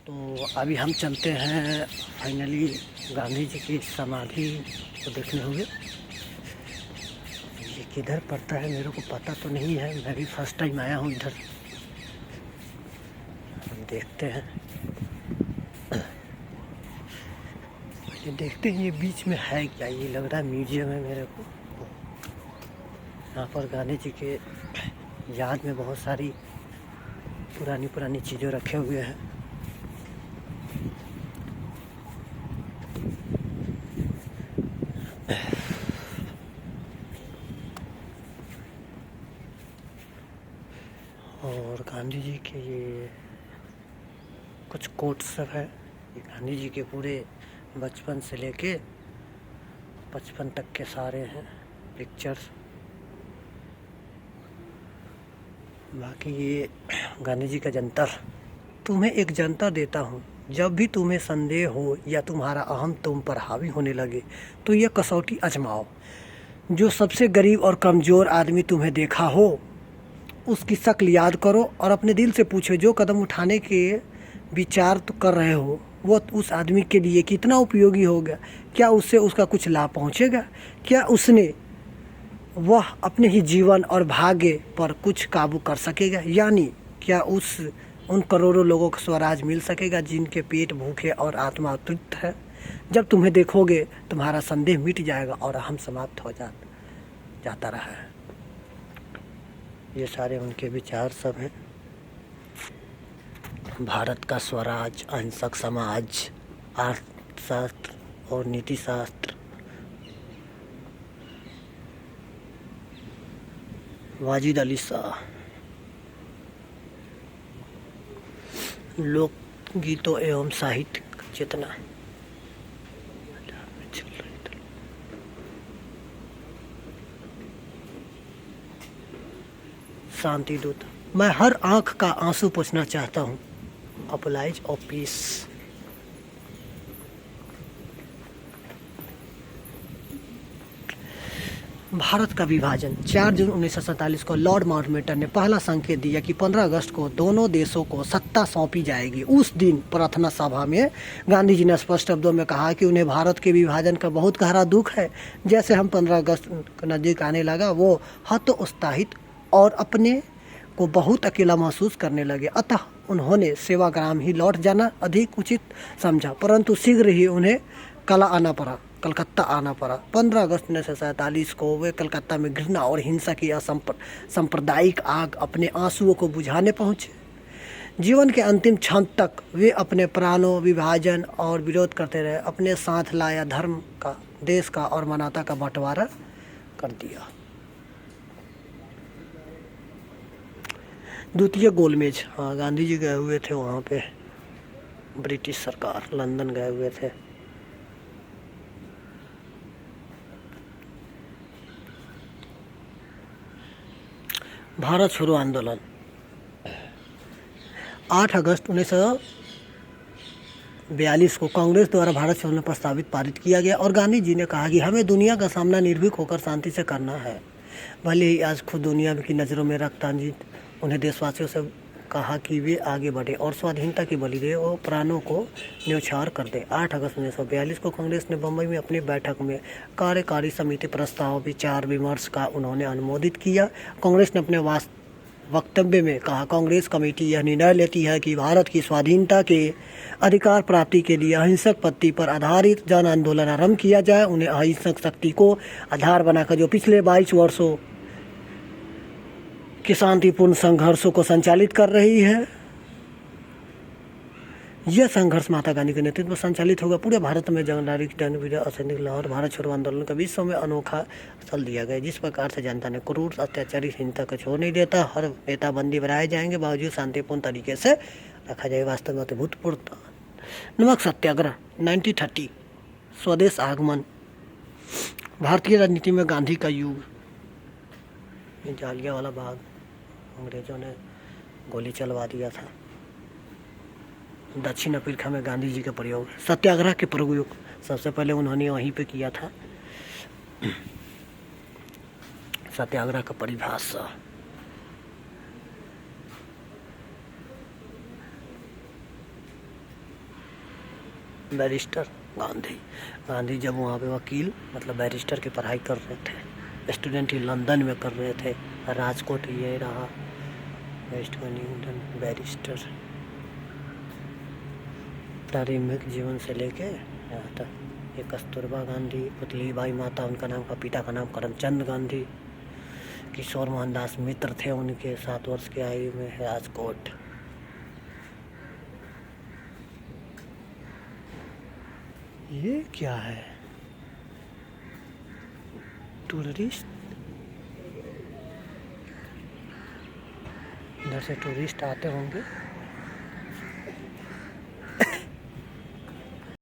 तो अभी हम चलते हैं फाइनली गांधी जी की समाधि को देखने हुए। ये किधर पड़ता है मेरे को पता तो नहीं है, मैं भी फर्स्ट टाइम आया हूँ इधर। हम देखते हैं, ये देखते हैं ये बीच में है क्या। ये लग रहा है म्यूजियम है मेरे को। यहाँ पर गांधी जी के याद में बहुत सारी पुरानी पुरानी चीज़ें रखे हुए हैं। और गांधी जी के ये कुछ कोट्स सब है। ये गांधी जी के पूरे बचपन से लेके 55 तक के सारे हैं पिक्चर्स। बाकी ये गांधी जी का जंतर। तुम्हें एक जंतर देता हूँ, जब भी तुम्हें संदेह हो या तुम्हारा अहम तुम पर हावी होने लगे तो यह कसौटी आजमाओ। जो सबसे गरीब और कमज़ोर आदमी तुम्हें देखा हो उसकी शक्ल याद करो और अपने दिल से पूछो, जो कदम उठाने के विचार तो कर रहे हो वो उस आदमी के लिए कितना उपयोगी होगा। क्या उससे उसका कुछ लाभ पहुँचेगा? क्या उसने वह अपने ही जीवन और भाग्य पर कुछ काबू कर सकेगा? यानी क्या उन करोड़ों लोगों को स्वराज मिल सकेगा जिनके पेट भूखे और आत्मा तृप्त है? जब तुम्हें देखोगे तुम्हारा संदेह मिट जाएगा और हम समाप्त हो जाता रहा है। ये सारे उनके विचार सब हैं। भारत का स्वराज, अहिंसक समाज, अर्थशास्त्र और नीति शास्त्र, वाजिद अली शाह, लोकगीतों एवं साहित्य चेतना, शांति दूत। मैं हर आंख का आंसू पोंछना चाहता हूँ। अपलाइज ऑफ पीस। भारत का विभाजन 4 जून 1947 को लॉर्ड माउंटबेटन ने पहला संकेत दिया कि 15 अगस्त को दोनों देशों को सत्ता सौंपी जाएगी। उस दिन प्रार्थना सभा में गांधी जी ने स्पष्ट शब्दों में कहा कि उन्हें भारत के विभाजन का बहुत गहरा दुख है। जैसे हम 15 अगस्त नज़दीक आने लगा वो हतोत्साहित और अपने को बहुत अकेला महसूस करने लगे। अतः उन्होंने सेवाग्राम ही लौट जाना अधिक उचित समझा, परंतु शीघ्र ही उन्हें कलकत्ता आना पड़ा। 15 अगस्त 1947 को वे कलकत्ता में घृणा और हिंसा की सांप्रदायिक आग अपने आंसुओं को बुझाने पहुंचे। जीवन के अंतिम क्षण तक वे अपने प्राणों, विभाजन और विरोध करते रहे। अपने साथ लाया धर्म का, देश का और मानवता का बंटवारा कर दिया। द्वितीय गोलमेज। हाँ, गांधी जी गए हुए थे वहाँ पे। ब्रिटिश सरकार लंदन गए हुए थे। भारत छोड़ो आंदोलन 8 अगस्त 1942 को कांग्रेस द्वारा भारत छोड़ो प्रस्तावित पारित किया गया और गांधी जी ने कहा कि हमें दुनिया का सामना निर्भीक होकर शांति से करना है। भले ही आज खुद दुनिया की नज़रों में रखता जी उन्हें देशवासियों से कहा कि वे आगे बढ़े और स्वाधीनता की बलि दे और प्राणों को न्यौछावर कर दे। 8 अगस्त 1942 को कांग्रेस ने बम्बई में अपनी बैठक में कार्यकारी समिति प्रस्ताव विचार विमर्श का उन्होंने अनुमोदित किया। कांग्रेस ने अपने वक्तव्य में कहा, कांग्रेस कमेटी यह निर्णय लेती है कि भारत की स्वाधीनता के अधिकार प्राप्ति के लिए अहिंसक पद्धति पर आधारित जन आंदोलन आरंभ किया जाए। उन्हें अहिंसक शक्ति को आधार बनाकर जो पिछले 22 वर्षों के शांतिपूर्ण संघर्षों को संचालित कर रही है, यह संघर्ष महात्मा गांधी के नेतृत्व में संचालित होगा। पूरे भारत में जंगदारी असैनिक लहर भारत छोड़ो आंदोलन का विश्व में अनोखा स्थल दिया गया। जिस प्रकार से जनता ने क्रूर अत्याचारी हिंसा को छोड़ नहीं देता, हर नेता बंदी बनाए जाएंगे, बावजूद शांतिपूर्ण तरीके से रखा जाएगा। वास्तव में अतिभूतपूर्व नमक सत्याग्रह 1930, स्वदेश आगमन, भारतीय राजनीति में गांधी का युग, जालियांवाला बाग, अंग्रेजों ने गोली चलवा दिया था। दक्षिण अफ्रीका में गांधी जी का प्रयोग, सत्याग्रह के प्रयोग सबसे पहले उन्होंने वहीं पे किया था। सत्याग्रह का परिभाषा, बैरिस्टर गांधी। गांधी जब वहाँ पे वकील मतलब बैरिस्टर की पढ़ाई कर रहे थे, स्टूडेंट ही लंदन में कर रहे थे। राजकोट ये रहा, वेस्ट न्यूटन बैरिस्टर। प्रारंभिक जीवन से लेके यहाँ तक। ये कस्तूरबा गांधी, पुतली बाई माता उनका नाम का, पिता का नाम करमचंद गांधी। किशोर मोहनदास मित्र थे उनके, 7 वर्ष की आयु में। राजकोट। ये क्या है? टूरिस्ट, इधर से टूरिस्ट आते होंगे।